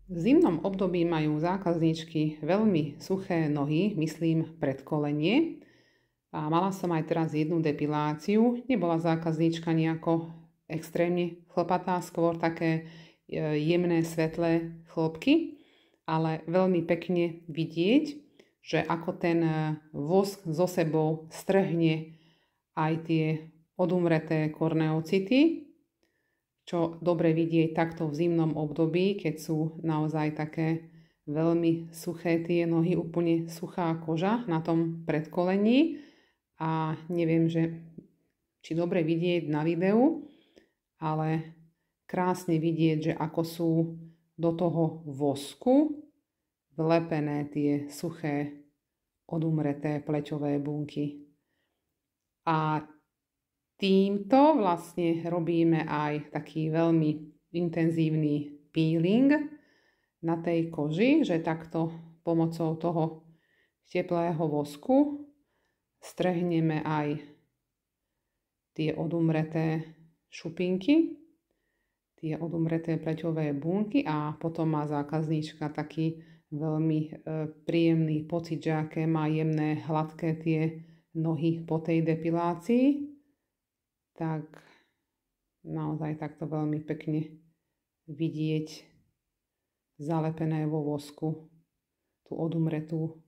V zimnom období majú zákazníčky veľmi suché nohy, myslím predkolenie. A mala som aj teraz jednu depiláciu. Nebola zákazníčka nejako extrémne chlpatá, skôr také jemné, svetlé chlopky, ale veľmi pekne vidieť, že ako ten vosk so sebou strhne aj tie odumreté korneocity, čo dobre vidieť takto v zimnom období, keď sú naozaj také veľmi suché tie nohy, úplne suchá koža na tom predkolení. A neviem, či dobre vidieť na videu, ale krásne vidieť, že ako sú do toho vosku vlepené tie suché odumreté pleťové bunky. A týmto vlastne robíme aj taký veľmi intenzívny peeling na tej koži, že takto pomocou toho teplého vosku strhneme aj tie odumreté šupinky, tie odumreté pleťové bunky a potom má zákazníčka taký veľmi príjemný pocit, že aké má jemné, hladké tie nohy po tej depilácii. Tak naozaj takto veľmi pekne vidieť zalepené vo vosku tú odumretú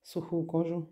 suchú kožu.